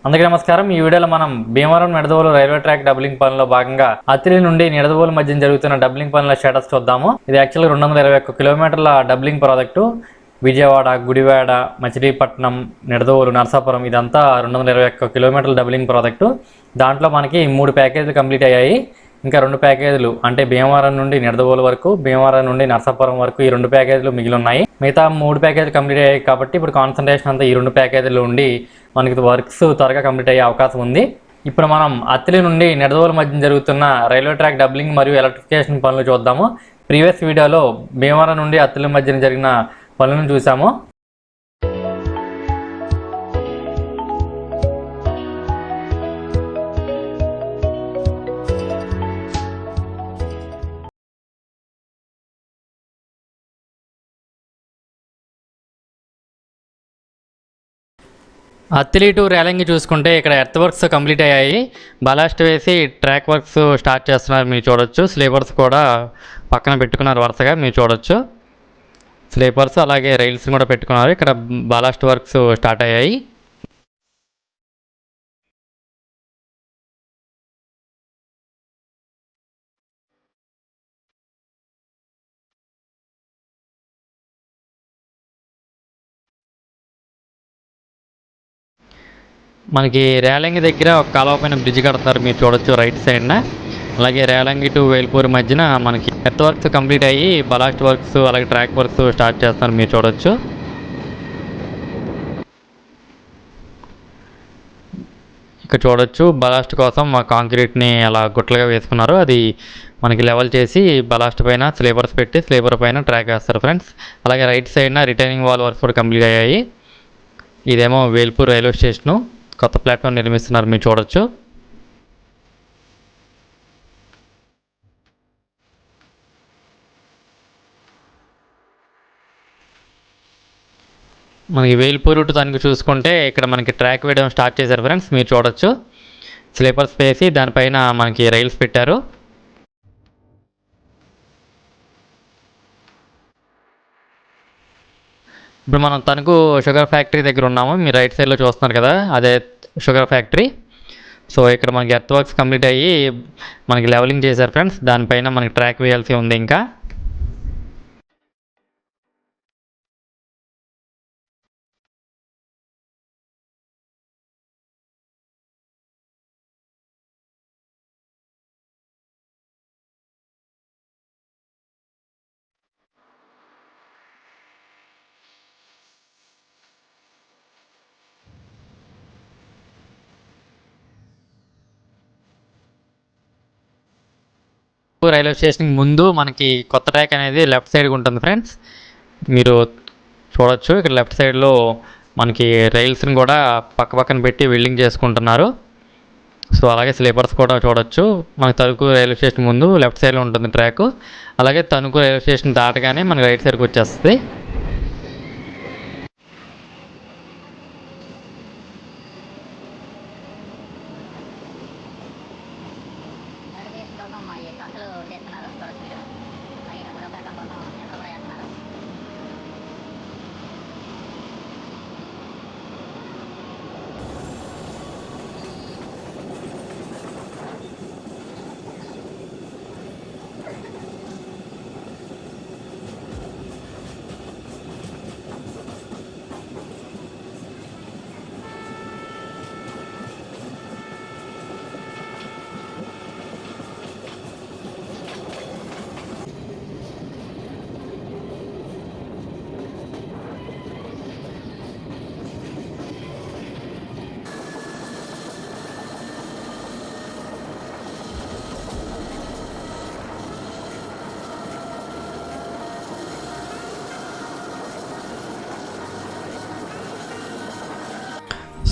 అందరికీ నమస్కారం. ఈ వీడియోలో మనం Bhimavaram Nidadavolu railway track doubling పనుల్లో భాగంగా అత్తిలి నుండి నిడదవోలు మధ్య జరుగుతున్న డబ్లింగ్ పనుల స్టేటస్ చూద్దాము. ఇది యాక్చువల్గా 221 కిలోమీటర్ల డబ్లింగ్ ప్రాజెక్టు. విజయవాడ, గుడివాడ, మచిలీపట్నం, నిడదవోలు, నరసాపురం ఇదంతా 221 కిలోమీటర్ల డబ్లింగ్ ప్రాజెక్టు. దాంట్లో మనకి 3 ప్యాకేజీలు కంప్లీట్ అయ్యాయి. ఇంకా 2 ప్యాకేజీలు అంటే భీమవరం నుండి నిడదవోలు వరకు, భీమవరం నుండి నరసాపురం వరకు ఈ 2 ప్యాకేజీలు మిగిలి ఉన్నాయి. మిగతా 3 ప్యాకేజీలు కంప్లీట్ అయ్యాయి కాబట్టి ఇప్పుడు కాన్సన్ట్రేషన్ అంతా ఈ 2 ప్యాకేజీలు ఉండి మనకి వర్క్స్ త్వరగా కంప్లీట్ అయ్యే అవకాశం ఉంది. ఇప్పుడు మనం అత్తిలి నుండి నిడదవోలు మధ్య జరుగుతున్న రైల్వే ట్రాక్ డబ్లింగ్ మరియు ఎలక్ట్రిఫికేషన్ పనులు చూద్దాము. ప్రీవియస్ వీడియోలో భీమవరం నుండి అత్తిలి మధ్యన జరిగిన పనులను చూసాము. అత్తిలి టు రేలంగి చూసుకుంటే ఇక్కడ ఎర్త్ వర్క్స్ కంప్లీట్ అయ్యాయి. బలాస్ట్ వేసి ట్రాక్ వర్క్స్ స్టార్ట్ చేస్తున్నారు మీరు చూడొచ్చు. స్లీపర్స్ కూడా పక్కన పెట్టుకున్నారు వరుసగా మీరు చూడొచ్చు. స్లీపర్స్ అలాగే రైల్స్ కూడా పెట్టుకున్నారు. ఇక్కడ బలాస్ట్ వర్క్స్ స్టార్ట్ అయ్యాయి. మనకి రేలంగి దగ్గర ఒక కాలువ పైన బ్రిడ్జ్ కడతారు మీరు చూడొచ్చు రైట్ సైడ్న. అలాగే రేలంగి టు వేల్పూర్ మధ్యన మనకి ఎర్త్ వర్క్స్ కంప్లీట్ అయ్యి బలాస్ట్ వర్క్స్ అలాగే ట్రాక్ వర్క్స్ స్టార్ట్ చేస్తున్నారు మీరు చూడొచ్చు. ఇక్కడ చూడొచ్చు బలాస్ట్ కోసం మా కాంక్రీట్ని అలా గుట్టలుగా వేసుకున్నారు. అది మనకి లెవెల్ చేసి బలాస్ట్ పైన స్లీపర్స్ పెట్టి స్లీపర్ పైన ట్రాక్ వేస్తారు ఫ్రెండ్స్. అలాగే రైట్ సైడ్న రిటైనింగ్ వాల్ వర్క్స్ కూడా కంప్లీట్ అయ్యాయి. ఇదేమో వేల్పూర్ రైల్వే స్టేషను. కొత్త ప్లాట్ఫామ్ నిర్మిస్తున్నారు మీరు చూడొచ్చు. మనకి వేల్పూర్ టు తనకు చూసుకుంటే ఇక్కడ మనకి ట్రాక్ వేయడం స్టార్ట్ చేశారు ఫ్రెండ్స్ మీరు చూడొచ్చు. స్లీపర్స్ వేసి దానిపైన మనకి రైల్స్ పెట్టారు. ఇప్పుడు మనం తణుకు షుగర్ ఫ్యాక్టరీ దగ్గర ఉన్నాము. మీరు రైట్ సైడ్లో చూస్తున్నారు కదా, అదే షుగర్ ఫ్యాక్టరీ. సో ఇక్కడ మనకి ఎర్త్ వర్క్స్ కంప్లీట్ అయ్యి మనకి లెవెలింగ్ చేశారు ఫ్రెండ్స్. దానిపైన మనకి ట్రాక్ వేయాల్సి ఉంది ఇంకా. రైల్వే స్టేషన్కి ముందు మనకి కొత్త ట్రాక్ అనేది లెఫ్ట్ సైడ్గా ఉంటుంది ఫ్రెండ్స్. మీరు చూడొచ్చు ఇక్కడ లెఫ్ట్ సైడ్లో మనకి రైల్స్ని కూడా పక్క పక్కన పెట్టి వెల్డింగ్ చేసుకుంటున్నారు. సో అలాగే స్లీపర్స్ కూడా చూడొచ్చు. మనకి తణుకు రైల్వే స్టేషన్ ముందు లెఫ్ట్ సైడ్లో ఉంటుంది ట్రాక్. అలాగే తణుకు రైల్వే స్టేషన్ దాటగానే మనకి రైట్ సైడ్కి వచ్చేస్తుంది.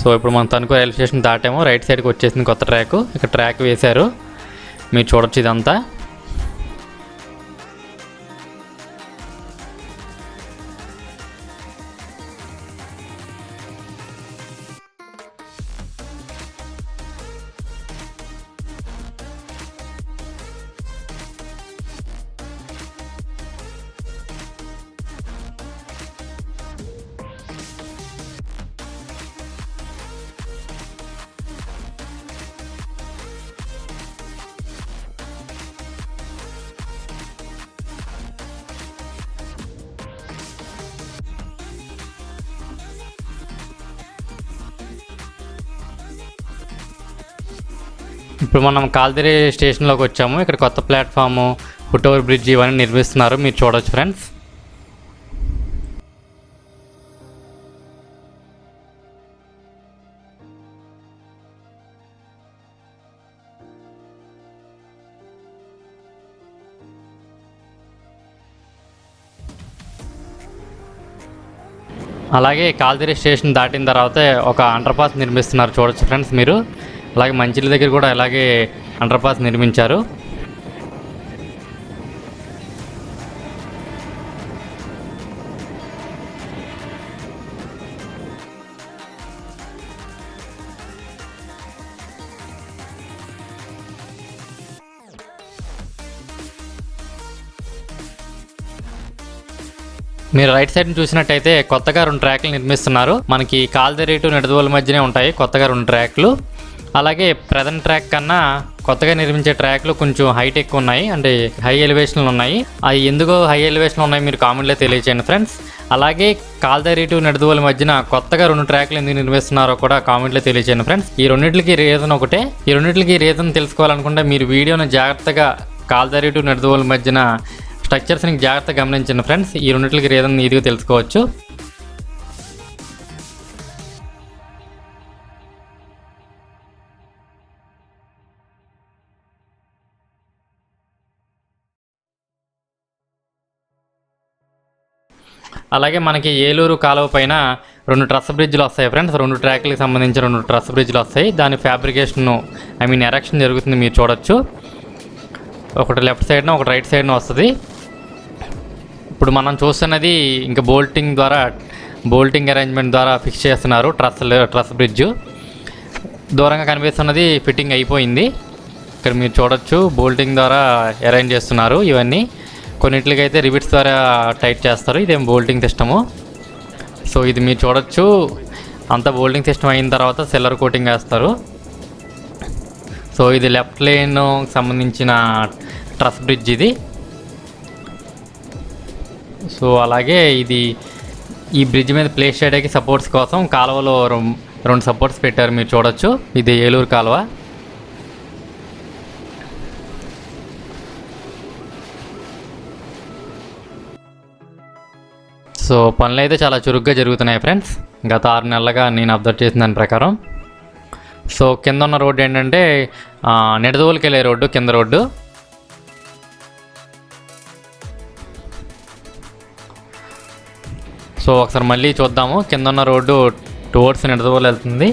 సో ఇప్పుడు మనం తణుకు రైల్వే స్టేషన్ దాటామో రైట్ సైడ్కి వచ్చేసింది కొత్త ట్రాక్. ఇక్కడ ట్రాక్ వేశారు మీరు చూడొచ్చు ఇదంతా. ఇప్పుడు మనం కాల్దిరి స్టేషన్లోకి వచ్చాము. ఇక్కడ కొత్త ప్లాట్ఫాము, ఫుట్ ఓవర్ బ్రిడ్జ్ ఇవన్నీ నిర్మిస్తున్నారు, మీరు చూడొచ్చు ఫ్రెండ్స్. అలాగే కాల్దిరి స్టేషన్ దాటిన తర్వాత ఒక అండర్పాస్ నిర్మిస్తున్నారు, చూడొచ్చు ఫ్రెండ్స్ మీరు. అలాగే మంచిల దగ్గర కూడా అలాగే అండర్పాస్ నిర్మించారు. మీరు రైట్ సైడ్ చూసినట్టయితే కొత్తగా 2 ట్రాక్లు నిర్మిస్తున్నారు. మనకి కాల్దిరి టు నిడదవోలు మధ్యనే ఉంటాయి కొత్తగా 2 ట్రాక్లు. అలాగే ప్రజెంట్ ట్రాక్ కన్నా కొత్తగా నిర్మించే ట్రాక్లు కొంచెం హైట్ ఎక్కువ ఉన్నాయి, అంటే హై ఎలివేషన్లు ఉన్నాయి. అవి ఎందుకో హై ఎలివేషన్లు ఉన్నాయి మీరు కామెంట్లో తెలియచేయండి ఫ్రెండ్స్. అలాగే కాల్దిరి టు నిడదవోలు మధ్యన కొత్తగా 2 ట్రాక్లు ఎందుకు నిర్మిస్తున్నారో కూడా కామెంట్లో తెలియచేయండి ఫ్రెండ్స్. ఈ రెండింటికి రీజన్ ఒకటే. ఈ రెండింటికి రీజన్ తెలుసుకోవాలనుకుంటే మీరు వీడియోని జాగ్రత్తగా కాల్దిరి టు నిడదవోలు మధ్యన స్ట్రక్చర్స్ని జాగ్రత్తగా గమనించండి ఫ్రెండ్స్. ఈ రెండింటికి రీజన్ ఈజీగా తెలుసుకోవచ్చు. అలాగే మనకి ఏలూరు కాలువ పైన 2 ట్రస్ బ్రిడ్జ్లు వస్తాయి ఫ్రెండ్స్. 2 ట్రాక్లకు సంబంధించి 2 ట్రస్ బ్రిడ్జ్లు వస్తాయి. దాని ఫ్యాబ్రికేషన్ ఎరెక్షన్ జరుగుతుంది, మీరు చూడొచ్చు. ఒకటి లెఫ్ట్ సైడ్న ఒకటి రైట్ సైడ్న వస్తుంది. ఇప్పుడు మనం చూస్తున్నది ఇంకా బోల్టింగ్ అరేంజ్మెంట్ ద్వారా ఫిక్స్ చేస్తున్నారు ట్రస్ బ్రిడ్జ్. దూరంగా కనిపిస్తున్నది ఫిట్టింగ్ అయిపోయింది. ఇక్కడ మీరు చూడొచ్చు బోల్టింగ్ ద్వారా అరేంజ్ చేస్తున్నారు. ఇవన్నీ కొన్నిట్లకైతే రిబిట్స్ ద్వారా టైట్ చేస్తారు. ఇదేం బోల్టింగ్ సిస్టము. సో ఇది మీరు చూడొచ్చు. అంతా బోల్టింగ్ సిస్టమ్ అయిన తర్వాత సిల్లర్ కోటింగ్ వేస్తారు. సో ఇది లెఫ్ట్ లేన్ సంబంధించిన ట్రస్ బ్రిడ్జ్ ఇది. సో అలాగే ఈ బ్రిడ్జ్ మీద ప్లేస్ చేయడానికి సపోర్ట్స్ కోసం కాలువలో 2 సపోర్ట్స్ పెట్టారు, మీరు చూడొచ్చు. ఇది ఏలూరు కాలువ. సో పనులు అయితే చాలా చురుగ్గా జరుగుతున్నాయి ఫ్రెండ్స్, గత 6 నెలలుగా నేను అబ్జర్వ్ చేసిన దాని ప్రకారం. సో కింద ఉన్న రోడ్డు ఏంటంటే నిడదవోలుకి వెళ్ళే రోడ్డు, కింద రోడ్డు. సో ఒకసారి మళ్ళీ చూద్దాము. కింద ఉన్న రోడ్డు టువర్డ్స్ నిడదవోలు వెళ్తుంది.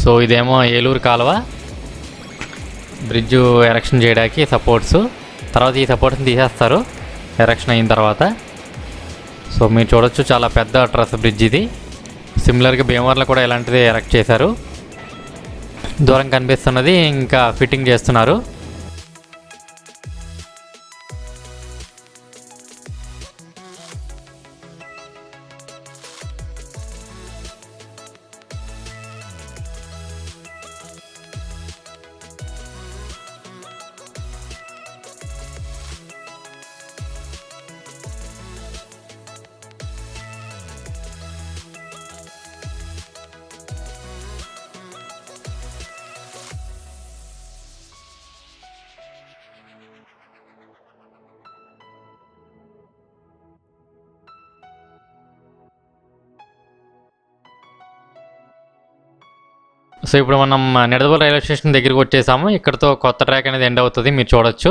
సో ఇదేమో ఏలూరు కాలువ. బ్రిడ్జ్ ఎరెక్షన్ చేయడానికి సపోర్ట్స్. తర్వాత ఈ సపోర్ట్స్ని తీసేస్తారు ఎరెక్షన్ అయిన తర్వాత. సో మీరు చూడొచ్చు చాలా పెద్ద ట్రస్ బ్రిడ్జ్ ఇది. సిమిలర్గా భీమవరంలో కూడా ఇలాంటిది ఎరెక్ట్ చేశారు. దూరం కనిపిస్తున్నది ఇంకా ఫిట్టింగ్ చేస్తున్నారు. సో ఇప్పుడు మనం నిడదవోలు రైల్వే స్టేషన్ దగ్గరికి వచ్చేసాము. ఇక్కడతో కొత్త ట్రాక్ అనేది ఎండ్ అవుతుంది, మీరు చూడొచ్చు.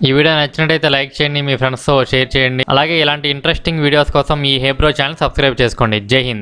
ఈ వీడియో నచ్చినట్టయితే లైక్ చేయండి, మీ ఫ్రెండ్స్తో షేర్ చేయండి. అలాగే ఇలాంటి ఇంట్రెస్టింగ్ వీడియోస్ కోసం ఈ హేబ్రో ఛానల్ సబ్స్క్రైబ్ చేసుకోండి. జై హింద్.